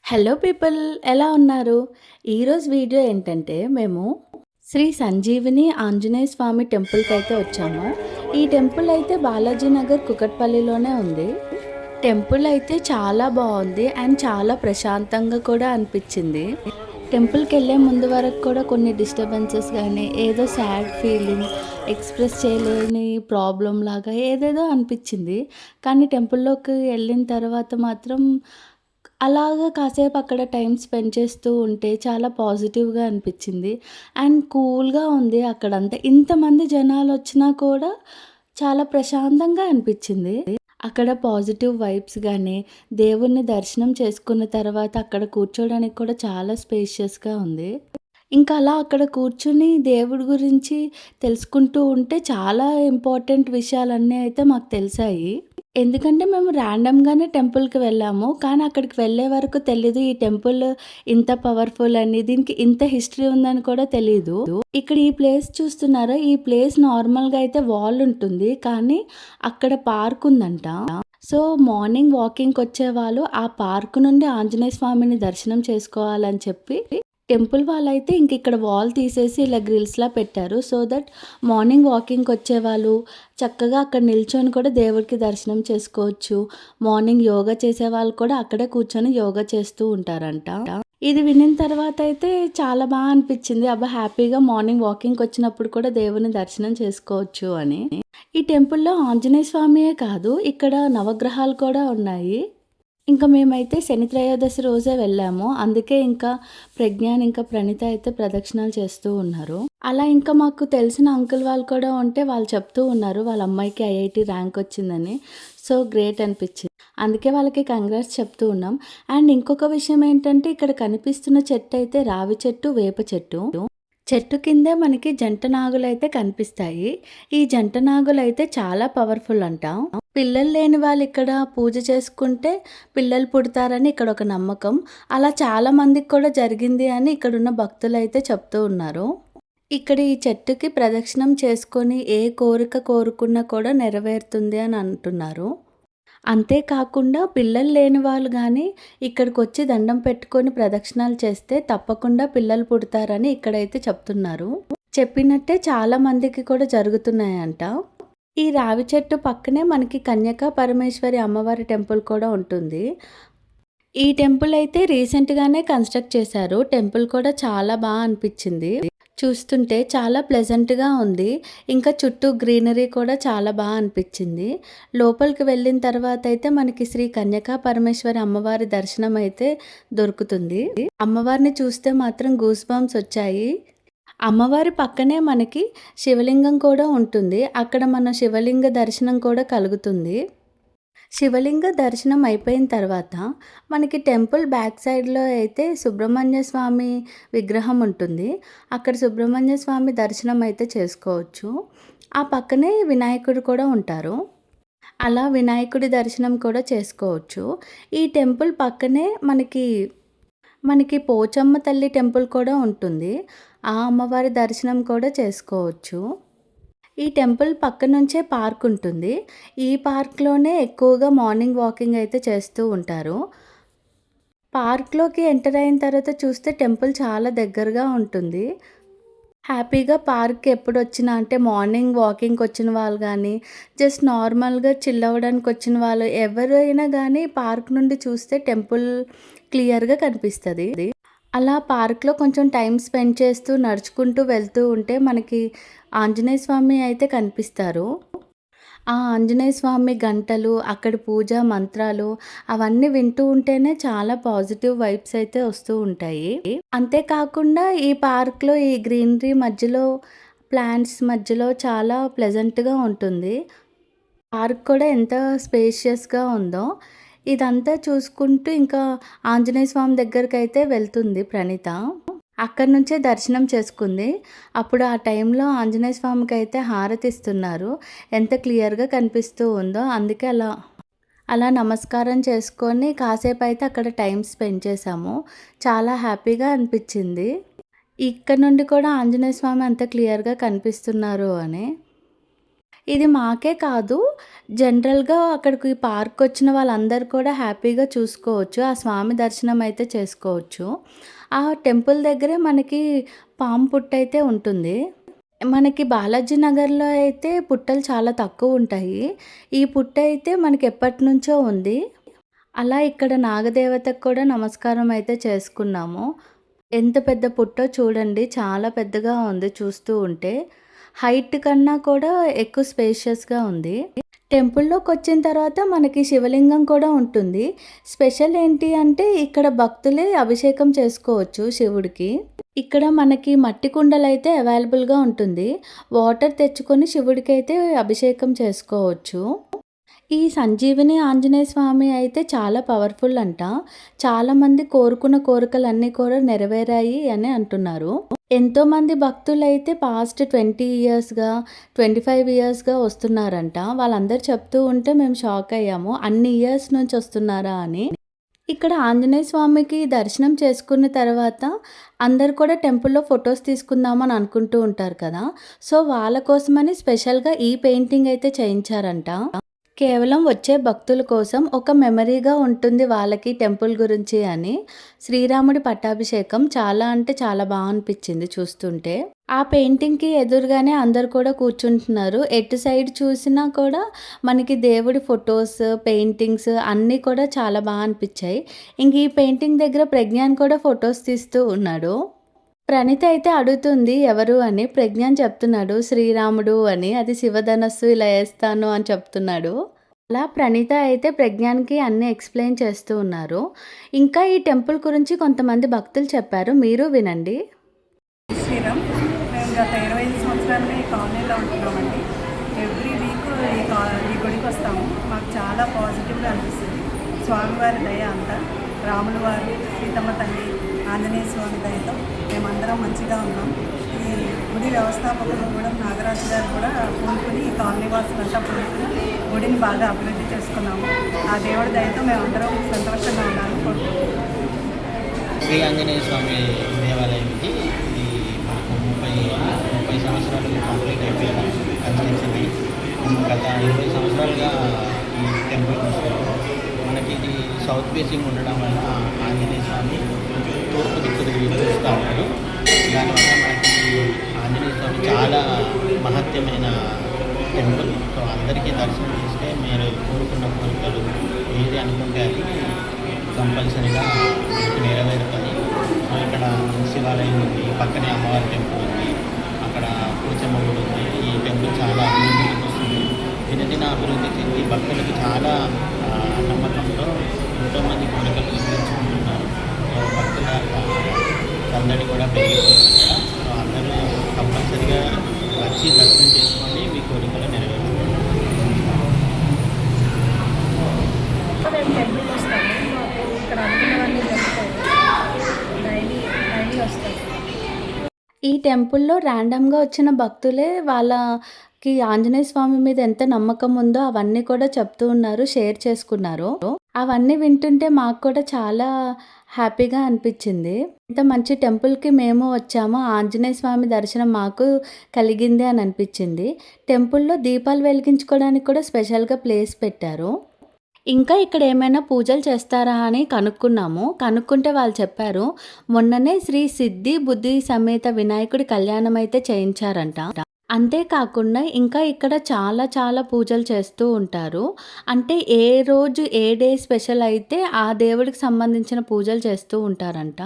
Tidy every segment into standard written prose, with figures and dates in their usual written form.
Hello people, ఎలా ఉన్నారు? ఈరోజు వీడియో ఏంటంటే మేము శ్రీ సంజీవిని ఆంజనేయ స్వామి టెంపుల్కి అయితే వచ్చాము. ఈ టెంపుల్ అయితే బాలాజీ నగర్ కుకట్పల్లిలోనే ఉంది. టెంపుల్ అయితే చాలా బాగుంది అండ్ చాలా ప్రశాంతంగా కూడా అనిపించింది. టెంపుల్కి వెళ్ళే ముందు వరకు కూడా కొన్ని డిస్టర్బెన్సెస్ కానీ ఏదో సాడ్ ఫీలింగ్ ఎక్స్ప్రెస్ చేయలేని ప్రాబ్లం లాగా ఏదేదో అనిపించింది. కానీ టెంపుల్లోకి వెళ్ళిన తర్వాత మాత్రం అలాగా కాసేపు అక్కడ టైం స్పెండ్ చేస్తూ ఉంటే చాలా పాజిటివ్‌గా అనిపిచ్చింది. అండ్ కూల్‌గా ఉంది అక్కడంతా. ఇంతమంది జనాలొచ్చినా కూడా చాలా ప్రశాంతంగా అనిపిచ్చింది. అక్కడ పాజిటివ్ వైబ్స్ గానీ, దేవుడిని దర్శనం చేసుకున్న తర్వాత అక్కడ కూర్చోడానికి కూడా చాలా స్పేషియస్‌గా ఉంది. ఇంకా అలా అక్కడ కూర్చొని దేవుడి గురించి తెలుసుకుంటూ ఉంటే చాలా ఇంపార్టెంట్ విషయాలన్నీ అయితే మాకు తెలిసాయి. ఎందుకంటే మేము ర్యాండమ్‌గానే టెంపుల్‌కి వెళ్ళాము. కానీ అక్కడికి వెళ్ళే వరకు తెలీదు ఈ టెంపుల్ ఇంత పవర్‌ఫుల్ అని, దీనికి ఇంత హిస్టరీ ఉందని కూడా తెలీదు. ఇక్కడ ఈ ప్లేస్ చూస్తున్నారా? ఈ ప్లేస్ నార్మల్‌గా అయితే వాల్ ఉంటుంది. కానీ అక్కడ పార్క్ ఉందంట. సో, మార్నింగ్ వాకింగ్‌కొచ్చేవాళ్ళు ఆ పార్క్ నుండి ఆంజనేయ స్వామిని దర్శనం చేసుకోవాలని చెప్పి టెంపుల్ వాళ్ళైతే ఇక్కడ వాల్ తీసేసి ఇలా గ్రిల్స్‌లా పెట్టారు. సో దట్ మార్నింగ్ వాకింగ్‌కొచ్చేవాళ్ళు చక్కగా అక్కడ నిల్చొని కూడా దేవుడికి దర్శనం చేసుకోవచ్చు. మార్నింగ్ యోగా చేసేవాళ్ళు కూడా అక్కడే కూర్చొని యోగా చేస్తూ ఉంటారంట. ఇది వినిన తర్వాత అయితే చాలా అనిపించింది. అబ్బా! హ్యాపీగా మార్నింగ్ వాకింగ్‌కొచ్చినప్పుడు కూడా దేవుని దర్శనం చేసుకోవచ్చు అని. ఈ టెంపుల్‌లో ఆంజనేయ స్వామియే కాదు, ఇక్కడ నవగ్రహాలు కూడా ఉన్నాయి. ఇంకా మేమైతే శని త్రయోదశి రోజే వెళ్ళాము. అందుకే ఇంకా ప్రజ్ఞాన్, ఇంకా ప్రణీత అయితే ప్రదక్షిణాలు చేస్తూ ఉన్నారు. అలా ఇంకా మాకు తెలిసిన అంకుల్ వాళ్ళు కూడా ఉంటే వాళ్ళు చెప్తూ ఉన్నారు వాళ్ళ అమ్మాయికి ఐఐటీ ర్యాంక్ వచ్చిందని. సో, గ్రేట్ అనిపించింది. అందుకే వాళ్ళకి కంగ్రాట్స్ చెప్తూ ఉన్నాం. అండ్ ఇంకొక విషయం ఏంటంటే ఇక్కడ కనిపిస్తున్న చెట్టు అయితే రావి చెట్టు, వేప చెట్టు. చెట్టు కిందే మనకి జంట నాగులైతే కనిపిస్తాయి. ఈ జంట నాగులైతే చాలా పవర్‌ఫుల్ అంట. పిల్లలు లేని వాళ్ళు ఇక్కడ పూజ చేసుకుంటే పిల్లలు పుడతారని ఇక్కడ ఒక నమ్మకం. అలా చాలా మందికి కూడా జరిగింది అని ఇక్కడున్న భక్తులైతే చెప్తూ ఉన్నారు. ఇక్కడ ఈ చెట్టుకి ప్రదక్షిణం చేసుకొని ఏ కోరిక కోరుకున్నా కూడా నెరవేరుతుంది అని అంటున్నారు. అంతేకాకుండా పిల్లలు లేని వాళ్ళు గానీ ఇక్కడికొచ్చి దండం పెట్టుకొని ప్రదక్షిణాలు చేస్తే తప్పకుండా పిల్లలు పుడతారని ఇక్కడైతే చెప్తున్నారు. చెప్పినట్టే చాలా మందికి కూడా జరుగుతున్నాయంట. ఈ రావి చెట్టు పక్కనే మనకి కన్యకా పరమేశ్వరి అమ్మవారి టెంపుల్ కూడా ఉంటుంది. ఈ టెంపుల్ అయితే రీసెంట్‌గానే కన్‌స్ట్రక్ట్ చేశారు. టెంపుల్ కూడా చాలా అనిపిచ్చింది. చూస్తుంటే చాలా ప్లెజెంట్‌గా ఉంది. ఇంకా చుట్టూ గ్రీనరీ కూడా చాలా అనిపిచ్చింది. లోపలికి వెళ్ళిన తర్వాత అయితే మనకి శ్రీ కన్యకా పరమేశ్వరి అమ్మవారి దర్శనం అయితే దొరుకుతుంది. అమ్మవారిని చూస్తే మాత్రం గూస్ బంప్స్ వచ్చాయి. అమ్మవారి పక్కనే మనకి శివలింగం కూడా ఉంటుంది. అక్కడ మన శివలింగ దర్శనం కూడా కలుగుతుంది. శివలింగ దర్శనం అయిపోయిన తర్వాత మనకి టెంపుల్ బ్యాక్ సైడ్‌లో అయితే సుబ్రహ్మణ్య స్వామి విగ్రహం ఉంటుంది. అక్కడ సుబ్రహ్మణ్య స్వామి దర్శనం అయితే చేసుకోవచ్చు. ఆ పక్కనే వినాయకుడు కూడా ఉంటారు. అలా వినాయకుడి దర్శనం కూడా చేసుకోవచ్చు. ఈ టెంపుల్ పక్కనే మనకి పోచమ్మ తల్లి టెంపుల్ కూడా ఉంటుంది. ఆ అమ్మవారి దర్శనం కూడా చేసుకోవచ్చు. ఈ టెంపుల్ పక్క నుంచే పార్క్ ఉంటుంది. ఈ పార్క్‌లోనే ఎక్కువగా మార్నింగ్ వాకింగ్ అయితే చేస్తూ ఉంటారు. పార్క్‌లోకి ఎంటర్ అయిన తర్వాత చూస్తే టెంపుల్ చాలా దగ్గరగా ఉంటుంది. హ్యాపీగా పార్క్‌కి ఎప్పుడొచ్చినా అంటే మార్నింగ్ వాకింగ్‌కొచ్చిన వాళ్ళు గానీ, జస్ట్ నార్మల్‌గా చిల్ అవ్వడానికి వచ్చిన వాళ్ళు ఎవరైనా గానీ పార్క్ నుండి చూస్తే టెంపుల్ క్లియర్‌గా కనిపిస్తది. అలా పార్క్‌లో కొంచెం టైం స్పెండ్ చేస్తూ, నడుచుకుంటూ వెళ్తూ ఉంటే మనకి ఆంజనేయ స్వామి అయితే కనిపిస్తారు. ఆ ఆంజనేయ స్వామి గంటలు, అక్కడి పూజా మంత్రాలు అవన్నీ వింటూ ఉంటేనే చాలా పాజిటివ్ వైబ్స్ అయితే వస్తూ ఉంటాయి. అంతేకాకుండా ఈ పార్క్‌లో ఈ గ్రీనరీ మధ్యలో, ప్లాంట్స్ మధ్యలో చాలా ప్లెజెంట్‌గా ఉంటుంది. పార్క్ కూడా ఎంత స్పేషియస్‌గా ఉందో. ఇదంతా చూసుకుంటూ ఇంకా ఆంజనేయ స్వామి దగ్గరికైతే వెళ్తుంది ప్రణీత. అక్కడి నుంచే దర్శనం చేసుకుంది. అప్పుడు ఆ టైంలో ఆంజనేయ స్వామికైతే హారతిస్తున్నారు. ఎంత క్లియర్‌గా కనిపిస్తూ ఉందో. అందుకే అలా నమస్కారం చేసుకొని కాసేపైతే అక్కడ టైం స్పెండ్ చేశాము. చాలా హ్యాపీగా అనిపిచ్చింది. ఇక్కడ నుండి కూడా ఆంజనేయ స్వామి అంత క్లియర్‌గా కనిపిస్తున్నారు అని. ఇది మాకే కాదు, జనరల్‌గా అక్కడికి పార్కొచ్చిన వాళ్ళందరూ కూడా హ్యాపీగా చూసుకోవచ్చు. ఆ స్వామి దర్శనం అయితే చేసుకోవచ్చు. ఆ టెంపుల్ దగ్గరే మనకి పాము పుట్టయితే ఉంటుంది. మనకి బాలాజీ నగర్‌లో అయితే పుట్టలు చాలా తక్కువుంటాయి. ఈ పుట్టయితే మనకి ఎప్పటినుంచో ఉంది. అలా ఇక్కడ నాగదేవతకు కూడా నమస్కారం అయితే చేసుకున్నాము. ఎంత పెద్ద పుట్టో చూడండి. చాలా పెద్దగా ఉంది చూస్తూ ఉంటే. హైట్ కన్నా కూడా ఎక్కువ స్పేషియస్‌గా ఉంది. టెంపుల్‌లోకొచ్చిన తర్వాత మనకి శివలింగం కూడా ఉంటుంది. స్పెషల్ ఏంటి అంటే ఇక్కడ భక్తులే అభిషేకం చేసుకోవచ్చు శివుడికి. ఇక్కడ మనకి మట్టి కుండలైతే అవైలబుల్‌గా ఉంటుంది. వాటర్ తెచ్చుకొని శివుడికైతే అభిషేకం చేసుకోవచ్చు. ఈ సంజీవిని ఆంజనేయ స్వామి అయితే చాలా పవర్‌ఫుల్ అంట. చాలామంది కోరుకున్న కోరికలన్నీ కూడా నెరవేరాయి అని అంటున్నారు. ఎంతోమంది భక్తులైతే పాస్ట్ 20 ఇయర్స్‌గా, 25 ఇయర్స్‌గా వస్తున్నారంట. వాళ్ళందరూ చెప్తూ ఉంటే మేము షాక్ అయ్యాము. అన్ని ఇయర్స్ నుంచి వస్తున్నారా అని. ఇక్కడ ఆంజనేయ స్వామికి దర్శనం చేసుకున్న తర్వాత అందరూ కూడా టెంపుల్‌లో ఫోటోస్ తీసుకుందామని అనుకుంటూ ఉంటారు కదా! సో, వాళ్ళ కోసమని స్పెషల్‌గా ఈ పెయింటింగ్ అయితే చేయించారంట. కేవలం వచ్చే భక్తుల కోసం ఒక మెమరీగా ఉంటుంది వాళ్ళకి టెంపుల్ గురించి అని. శ్రీరాముడి పట్టాభిషేకం చాలా అంటే చాలా అనిపించింది చూస్తుంటే. ఆ పెయింటింగ్‌కి ఎదురుగానే అందరూ కూడా కూర్చుంటున్నారు. ఎటు సైడ్ చూసినా కూడా మనకి దేవుడి ఫోటోస్, పెయింటింగ్స్ అన్నీ కూడా చాలా అనిపించాయి. ఇంక ఈ పెయింటింగ్ దగ్గర ప్రజ్ఞాన్ కూడా ఫోటోస్ తీస్తూ ఉన్నాడు. ప్రణీత అయితే అడుగుతుంది ఎవరు అని. ప్రజ్ఞాన్ చెప్తున్నాడు శ్రీరాముడు అని. అది శివధనస్సు ఇలా ఏస్తాను అని చెప్తున్నాడు. అలా ప్రణీత అయితే ప్రజ్ఞాన్‌కి అన్నీ ఎక్స్‌ప్లెయిన్ చేస్తూ ఉన్నారు. ఇంకా ఈ టెంపుల్ గురించి కొంతమంది భక్తులు చెప్పారు. మీరు వినండి. శ్రీరామ్, మేము గత 25 సంవత్సరాలుగా ఈ కాలనీలో ఉంటున్నామండి. ఎవ్రీ వీక్ ఈ గుడికి వస్తాము. మాకు చాలా పాజిటివ్గా అనిపిస్తుంది. స్వామివారి దయ అంతా, రాముల వారు, సీతమ్మ తల్లి, ఆంజనేయ స్వామి దయతో మేమందరం మంచిగా ఉన్నాం. ఈ గుడి వ్యవస్థాపకులు కూడా నాగరాజు గారు కూడా పూనుకుని ఈ కాలనీ వాసులంతా పూనుకుని గుడిని బాగా అభివృద్ధి చేసుకున్నాము. ఆ దేవుడి దయతో మేమందరం సంతోషంగా ఉన్నాము కోరుకుంటున్నాము. శ్రీ ఆంజనేయ స్వామి దేవాలయంకి ఇది మనకు 30 సంవత్సరాలు కంప్లీట్ అయిపోయింది కన్స్ట్రక్షన్ అయ్యి. గత 20 సంవత్సరాలుగా ఈ టెంపుల్ వస్తున్నాము. మనకి ఇది సౌత్ ఫేసింగ్ ఉండడం వల్ల ఆంజనేయ స్వామి తూర్పు దిక్కు చూస్తూ ఉంటారు. దానివల్ల మనకి ఆంజనేయ స్వామి చాలా మహత్యమైన టెంపుల్. సో అందరికీ దర్శనం చేస్తే మీరు కోరుకున్న కోరికలు ఏది అనుకుంటే అది కంపల్సరీగా మీకు నెరవేరుతుంది. ఇక్కడ శివాలయం ఉంది, పక్కనే అమ్మవారి టెంపుల్ ఉంది, అక్కడ పోచమ్మ గుడి ఉంది. ఈ టెంపుల్ చాలా అభివృద్ధికి వస్తుంది. దినదిన అభివృద్ధి చెంది భక్తులకు చాలా నమ్మకంతో ఎంతోమంది కోరికలు తీర్చుకుంటున్నారు. సో భక్తుల సందడి కూడా పెరిగిపోతుంది ఇక్కడ. సో అందరూ కంపల్సరీగా వచ్చి దర్శనం చేసుకొని మీ కోరికలు నెరవేరుతుంది. మేము టెంపుల్కి వస్తాము. మాకు ఇక్కడ అనుకున్నవన్నీ జరుగుతాయి. డైలీ వస్తాము. ఈ టెంపుల్‌లో ర్యాండమ్‌గా వచ్చిన భక్తులే వాళ్ళకి ఆంజనేయ స్వామి మీద ఎంత నమ్మకం ఉందో అవన్నీ కూడా చెప్తూ ఉన్నారు. షేర్ చేసుకున్నారు. అవన్నీ వింటుంటే మాకు కూడా చాలా హ్యాపీగా అనిపించింది. ఇంత మంచి టెంపుల్‌కి మేము వచ్చాము. ఆంజనేయ స్వామి దర్శనం మాకు కలిగింది అని అనిపించింది. టెంపుల్‌లో దీపాలు వెలిగించుకోవడానికి కూడా స్పెషల్‌గా ప్లేస్ పెట్టారు. ఇంకా ఇక్కడ ఏమైనా పూజలు చేస్తారా అని కనుక్కున్నాము. కనుక్కుంటే వాళ్ళు చెప్పారు, మొన్ననే శ్రీ సిద్ధి బుద్ధి సమేత వినాయకుడి కళ్యాణం అయితే చేయించారంట. అంతేకాకుండా ఇంకా ఇక్కడ చాలా చాలా పూజలు చేస్తూ ఉంటారు. అంటే ఏ రోజు ఏ డే స్పెషల్ అయితే ఆ దేవుడికి సంబంధించిన పూజలు చేస్తూ ఉంటారంట.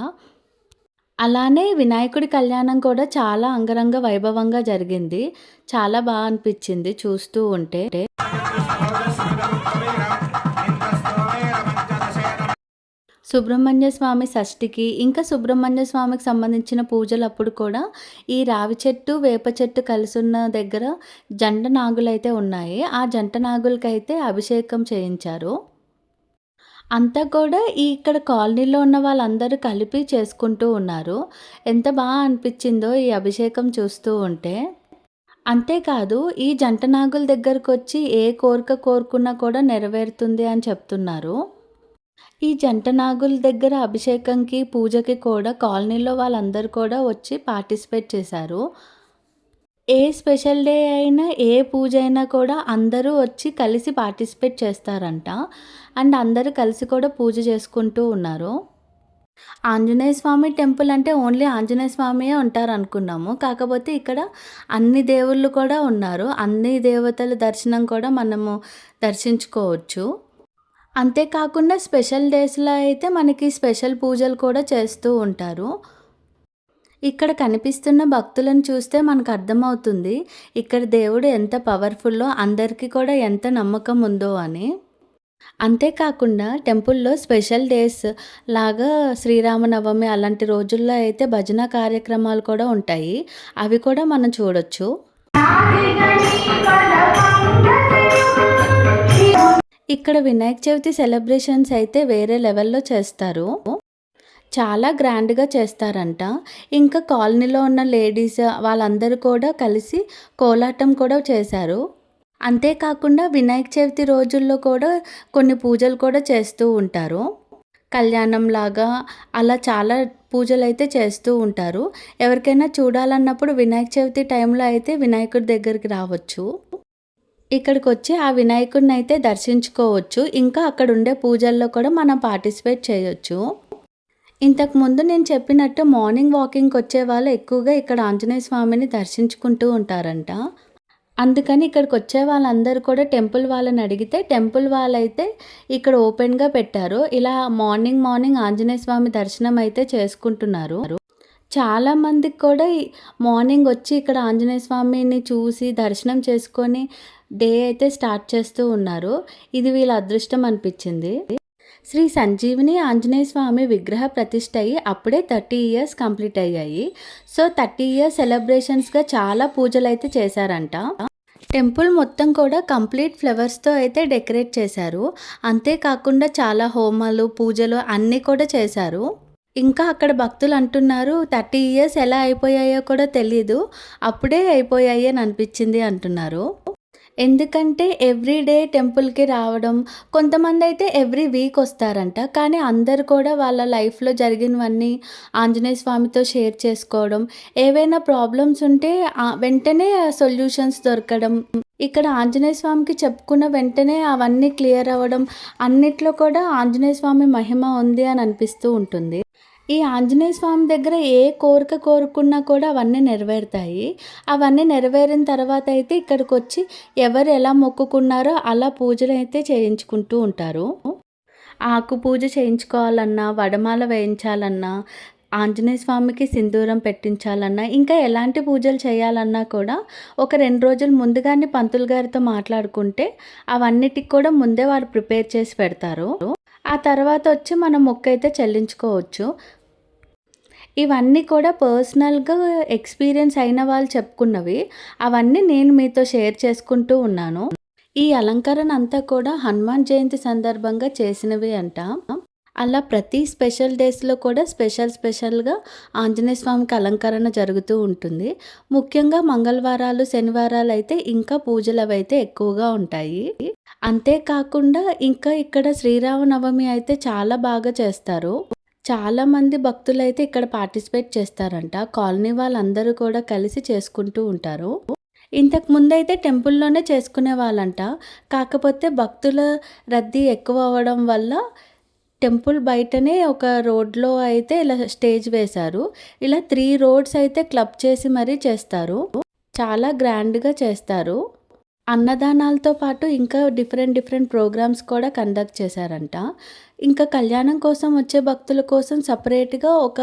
అలానే వినాయకుడి కళ్యాణం కూడా చాలా అంగరంగ వైభవంగా జరిగింది. చాలా అనిపించింది చూస్తూ ఉంటే. సుబ్రహ్మణ్య స్వామి షష్ఠికి, ఇంకా సుబ్రహ్మణ్య స్వామికి సంబంధించిన పూజలప్పుడు కూడా ఈ రావి చెట్టు, వేప చెట్టు కలిసున్న దగ్గర జంట నాగులైతే ఉన్నాయి. ఆ జంట నాగులకైతే అభిషేకం చేయించారు. అంతా కూడా ఇక్కడ కాలనీలో ఉన్న వాళ్ళందరూ కలిపి చేసుకుంటూ ఉన్నారు. ఎంత అనిపించిందో ఈ అభిషేకం చూస్తూ ఉంటే. అంతేకాదు ఈ జంట నాగుల దగ్గరకొచ్చి ఏ కోరిక కోరుకున్నా కూడా నెరవేరుతుంది అని చెప్తున్నారు. ఈ జంట నాగుల దగ్గర అభిషేకంకి, పూజకి కూడా కాలనీలో వాళ్ళందరూ కూడా వచ్చి పార్టిసిపేట్ చేశారు. ఏ స్పెషల్ డే అయినా, ఏ పూజ అయినా కూడా అందరూ వచ్చి కలిసి పార్టిసిపేట్ చేస్తారంట. అండ్ అందరూ కలిసి కూడా పూజ చేసుకుంటూ ఉన్నారు. ఆంజనేయ స్వామి టెంపుల్ అంటే ఓన్లీ ఆంజనేయ స్వామియే ఉంటారనుకున్నాము. కాకపోతే ఇక్కడ అన్ని దేవుళ్ళు కూడా ఉన్నారు. అన్ని దేవతల దర్శనం కూడా మనము దర్శించుకోవచ్చు. అంతేకాకుండా స్పెషల్ డేస్‌లో అయితే మనకి స్పెషల్ పూజలు కూడా చేస్తూ ఉంటారు. ఇక్కడ కనిపిస్తున్న భక్తులను చూస్తే మనకు అర్థమవుతుంది. ఇక్కడ దేవుడు ఎంత పవర్‌ఫుల్లో, అందరికీ కూడా ఎంత నమ్మకం ఉందో అని. అంతేకాకుండా టెంపుల్‌లో స్పెషల్ డేస్ లాగా శ్రీరామనవమి అలాంటి రోజుల్లో అయితే భజన కార్యక్రమాలు కూడా ఉంటాయి. అవి కూడా మనం చూడొచ్చు. ఇక్కడ వినాయక చవితి సెలబ్రేషన్స్ అయితే వేరే లెవెల్‌లో చేస్తారు. చాలా గ్రాండ్‌గా చేస్తారంట. ఇంకా కాలనీలో ఉన్న లేడీస్ వాళ్ళందరూ కూడా కలిసి కోలాటం కూడా చేశారు. అంతేకాకుండా వినాయక చవితి రోజుల్లో కూడా కొన్ని పూజలు కూడా చేస్తూ ఉంటారు. కళ్యాణంలాగా అలా చాలా పూజలైతే చేస్తూ ఉంటారు. ఎవరికైనా చూడాలన్నప్పుడు వినాయక చవితి టైంలో అయితే వినాయకుడి దగ్గరికి రావచ్చు. ఇక్కడికొచ్చి ఆ వినాయకుడిని అయితే దర్శించుకోవచ్చు. ఇంకా అక్కడుండే పూజల్లో కూడా మనం పార్టిసిపేట్ చేయొచ్చు. ఇంతకుముందు నేను చెప్పినట్టు మార్నింగ్ వాకింగ్‌కి వచ్చేవాళ్ళు ఎక్కువగా ఇక్కడ ఆంజనేయ స్వామిని దర్శించుకుంటూ ఉంటారంట. అందుకని ఇక్కడికొచ్చే వాళ్ళందరూ కూడా టెంపుల్ వాళ్ళని అడిగితే, టెంపుల్ వాళ్ళైతే ఇక్కడ ఓపెన్‌గా పెట్టారు. ఇలా మార్నింగ్ ఆంజనేయ స్వామి దర్శనం అయితే చేసుకుంటున్నారు. చాలామందికి కూడా మార్నింగ్ వచ్చి ఇక్కడ ఆంజనేయ స్వామిని చూసి దర్శనం చేసుకొని డే అయితే స్టార్ట్ చేస్తూ ఉన్నారు. ఇది వీళ్ళ అదృష్టం అనిపించింది. శ్రీ సంజీవిని ఆంజనేయ స్వామి విగ్రహ ప్రతిష్ఠ అయ్యి అప్పుడే 30 ఇయర్స్ కంప్లీట్ అయ్యాయి. సో 30 ఇయర్స్ సెలబ్రేషన్స్‌గా చాలా పూజలైతే చేశారంట. టెంపుల్ మొత్తం కూడా కంప్లీట్ ఫ్లవర్స్‌తో అయితే డెకరేట్ చేశారు. అంతేకాకుండా చాలా హోమాలు, పూజలు అన్నీ కూడా చేశారు. ఇంకా అక్కడ భక్తులు అంటున్నారు 30 ఇయర్స్ ఎలా అయిపోయాయో కూడా తెలీదు. అప్పుడే అయిపోయాయి అని అనిపించింది అంటున్నారు. ఎందుకంటే ఎవ్రీ డే టెంపుల్‌కి రావడం, కొంతమందైతే ఎవ్రీ వీక్ వస్తారంట. కానీ అందరూ కూడా వాళ్ళ లైఫ్‌లో జరిగినవన్నీ ఆంజనేయ స్వామితో షేర్ చేసుకోవడం, ఏవైనా ప్రాబ్లమ్స్ ఉంటే వెంటనే సొల్యూషన్స్ దొరకడం, ఇక్కడ ఆంజనేయ స్వామికి చెప్పుకున్న వెంటనే అవన్నీ క్లియర్ అవ్వడం, అన్నిట్లో కూడా ఆంజనేయ స్వామి మహిమ ఉంది అని అనిపిస్తూ ఉంటుంది. ఈ ఆంజనేయ స్వామి దగ్గర ఏ కోరిక కోరుకున్నా కూడా అవన్నీ నెరవేరుతాయి. అవన్నీ నెరవేరిన తర్వాత అయితే ఇక్కడికొచ్చి ఎవరు ఎలా మొక్కుకున్నారో అలా పూజలైతే చేయించుకుంటూ ఉంటారు. ఆకు పూజ చేయించుకోవాలన్నా, వడమాల వేయించాలన్నా, ఆంజనేయ స్వామికి సింధూరం పెట్టించాలన్నా, ఇంకా ఎలాంటి పూజలు చేయాలన్నా కూడా ఒక 2 రోజులు ముందుగానే పంతులు గారితో మాట్లాడుకుంటే అవన్నిటికి కూడా ముందే వారు ప్రిపేర్ చేసి పెడతారు. ఆ తర్వాత వచ్చి మనం మొక్కైతే చెల్లించుకోవచ్చు. ఇవన్నీ కూడా పర్సనల్‌గా ఎక్స్‌పీరియన్స్ అయిన వాళ్ళు చెప్పుకున్నవి. అవన్నీ నేను మీతో షేర్ చేసుకుంటూ ఉన్నాను. ఈ అలంకరణ అంతా కూడా హనుమాన్ జయంతి సందర్భంగా చేసినవి అంట. అలా ప్రతి స్పెషల్ డేస్‌లో కూడా స్పెషల్‌గా ఆంజనేయ స్వామికి అలంకరణ జరుగుతూ ఉంటుంది. ముఖ్యంగా మంగళవారాలు, శనివారాలు అయితే ఇంకా పూజలవైతే ఎక్కువగా ఉంటాయి. అంతేకాకుండా ఇంకా ఇక్కడ శ్రీరామనవమి అయితే చాలా బాగా చేస్తారు. చాలామంది భక్తులైతే ఇక్కడ పార్టిసిపేట్ చేస్తారంట. కాలనీ వాళ్ళందరూ కూడా కలిసి చేసుకుంటూ ఉంటారు. ఇంతకుముందైతే టెంపుల్‌లోనే చేసుకునేవాళ్ళంట. కాకపోతే భక్తుల రద్దీ ఎక్కువ అవ్వడం వల్ల టెంపుల్ బయటనే ఒక రోడ్‌లో అయితే ఇలా స్టేజ్ వేశారు. ఇలా 3 రోడ్స్ అయితే క్లబ్ చేసి మరీ చేస్తారు. చాలా గ్రాండ్‌గా చేస్తారు. అన్నదానాలతో పాటు ఇంకా డిఫరెంట్ ప్రోగ్రామ్స్ కూడా కండక్ట్ చేశారంట. ఇంకా కళ్యాణం కోసం వచ్చే భక్తుల కోసం సెపరేట్‌గా ఒక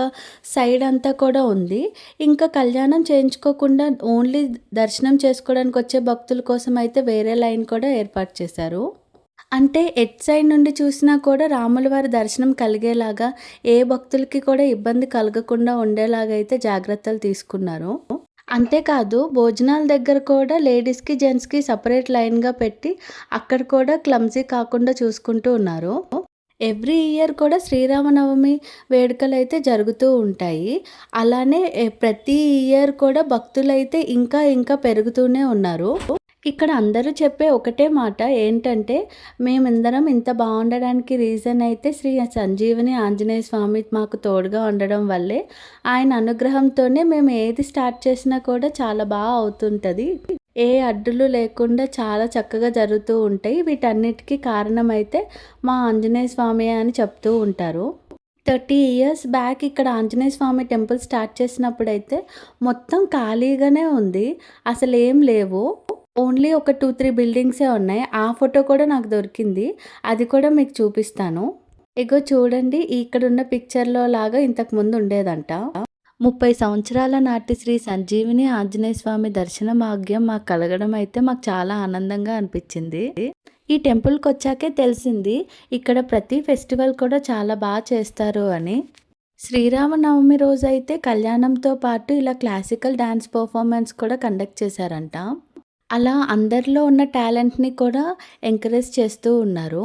సైడ్ అంతా కూడా ఉంది. ఇంకా కళ్యాణం చేయించుకోకుండా ఓన్లీ దర్శనం చేసుకోవడానికి వచ్చే భక్తుల కోసం అయితే వేరే లైన్ కూడా ఏర్పాటు చేశారు. అంటే ఎటు సైడ్ నుండి చూసినా కూడా రాముల వారి దర్శనం కలిగేలాగా, ఏ భక్తులకి కూడా ఇబ్బంది కలగకుండా ఉండేలాగా అయితే జాగ్రత్తలు తీసుకున్నారు. అంతేకాదు భోజనాల దగ్గర కూడా లేడీస్‌కి, జెంట్స్‌కి సెపరేట్ లైన్‌గా పెట్టి అక్కడ కూడా క్లమ్జీ కాకుండా చూసుకుంటూ ఉన్నారు. ఎవ్రీ ఇయర్ కూడా శ్రీరామనవమి వేడుకలైతే జరుగుతూ ఉంటాయి. అలానే ప్రతి ఇయర్ కూడా భక్తులైతే ఇంకా పెరుగుతూనే ఉన్నారు. ఇక్కడ అందరూ చెప్పే ఒకటే మాట ఏంటంటే, మేమందరం ఇంత బావుండడానికి రీజన్ అయితే శ్రీ సంజీవని ఆంజనేయ స్వామి మాకు తోడుగా ఉండడం వల్లే. ఆయన అనుగ్రహంతోనే మేము ఏది స్టార్ట్ చేసినా కూడా చాలా అవుతుంటది. ఏ అడ్డులు లేకుండా చాలా చక్కగా జరుగుతూ ఉంటాయి. వీటన్నిటికి కారణమైతే మా ఆంజనేయ స్వామియే అని చెప్తూ ఉంటారు. 30 ఇయర్స్ బ్యాక్ ఇక్కడ ఆంజనేయ స్వామి టెంపుల్ స్టార్ట్ చేసినప్పుడైతే మొత్తం ఖాళీగానే ఉంది. అసలేం లేవు. ఓన్లీ ఒక 2, 3 బిల్డింగ్సే ఉన్నాయి. ఆ ఫోటో కూడా నాకు దొరికింది. అది కూడా మీకు చూపిస్తాను. ఇగో చూడండి, ఇక్కడున్న పిక్చర్‌లో లాగా ఇంతకుముందు ఉండేదంట. 30 సంవత్సరాల నాటి శ్రీ సంజీవిని ఆంజనేయ స్వామి దర్శన భాగ్యం మాకు కలగడం అయితే మాకు చాలా ఆనందంగా అనిపించింది. ఈ టెంపుల్‌కొచ్చాకే తెలిసింది ఇక్కడ ప్రతి ఫెస్టివల్ కూడా చాలా చేస్తారు అని. శ్రీరామనవమి రోజైతే కళ్యాణంతో పాటు ఇలా క్లాసికల్ డాన్స్ పర్ఫార్మెన్స్ కూడా కండక్ట్ చేశారంట. అలా అందరిలో ఉన్న టాలెంట్‌ని కూడా ఎంకరేజ్ చేస్తూ ఉన్నారు.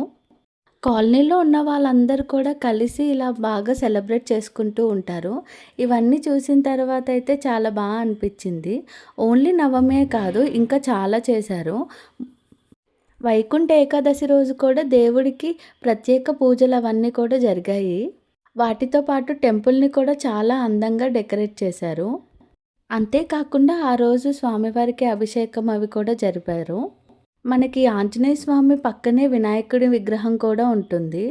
కాలనీలో ఉన్న వాళ్ళందరూ కూడా కలిసి ఇలా బాగా సెలబ్రేట్ చేసుకుంటూ ఉంటారు. ఇవన్నీ చూసిన తర్వాత అయితే చాలా అనిపించింది. ఓన్లీ నవమే కాదు, ఇంకా చాలా చేశారు. వైకుంఠ ఏకాదశి రోజు కూడా దేవుడికి ప్రత్యేక పూజలు అవన్నీ కూడా జరిగాయి. వాటితో పాటు టెంపుల్‌ని కూడా చాలా అందంగా డెకరేట్ చేశారు. అంతేకాకుండా ఆ రోజు స్వామివారికి అభిషేకం అవి కూడా జరిపారు. మనకి ఆంజనేయ స్వామి పక్కనే వినాయకుడి విగ్రహం కూడా ఉంటుంది.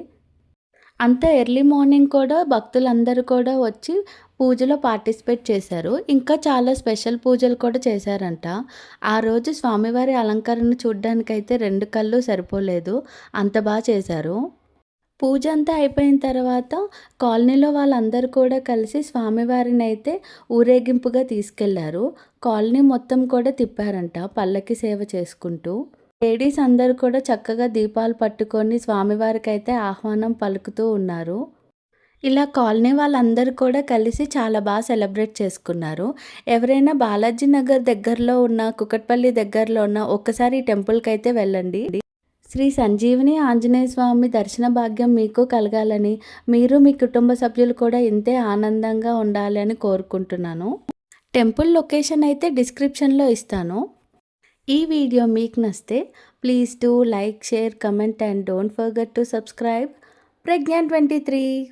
అంత ఎర్లీ మార్నింగ్ కూడా భక్తులందరూ కూడా వచ్చి పూజలో పార్టిసిపేట్ చేశారు. ఇంకా చాలా స్పెషల్ పూజలు కూడా చేశారంట. ఆ రోజు స్వామివారి అలంకరణ చూడ్డానికైతే 2 కళ్ళు సరిపోలేదు. అంత చేశారు. పూజ అంతా అయిపోయిన తర్వాత కాలనీలో వాళ్ళందరూ కూడా కలిసి స్వామివారినైతే ఊరేగింపుగా తీసుకెళ్లారు. కాలనీ మొత్తం కూడా తిప్పారంట పల్లకి సేవ చేసుకుంటూ. లేడీస్ అందరూ కూడా చక్కగా దీపాలు పట్టుకొని స్వామివారికైతే ఆహ్వానం పలుకుతూ ఉన్నారు. ఇలా కాలనీ వాళ్ళందరూ కూడా కలిసి చాలా సెలబ్రేట్ చేసుకున్నారు. ఎవరైనా బాలాజీ నగర్ దగ్గరలో ఉన్న, కుకట్పల్లి దగ్గరలో ఉన్న ఒక్కసారి ఈ టెంపుల్‌కైతే వెళ్ళండి. శ్రీ సంజీవని ఆంజనేయ స్వామి దర్శన భాగ్యం మీకు కలగాలని, మీరు మీ కుటుంబ సభ్యులు కూడా ఇంతే ఆనందంగా ఉండాలి అని కోరుకుంటున్నాను. టెంపుల్ లొకేషన్ అయితే డిస్క్రిప్షన్‌లో ఇస్తాను. ఈ వీడియో మీకు నచ్చితే please do like, share, comment and don't forget to subscribe Pragyan 23.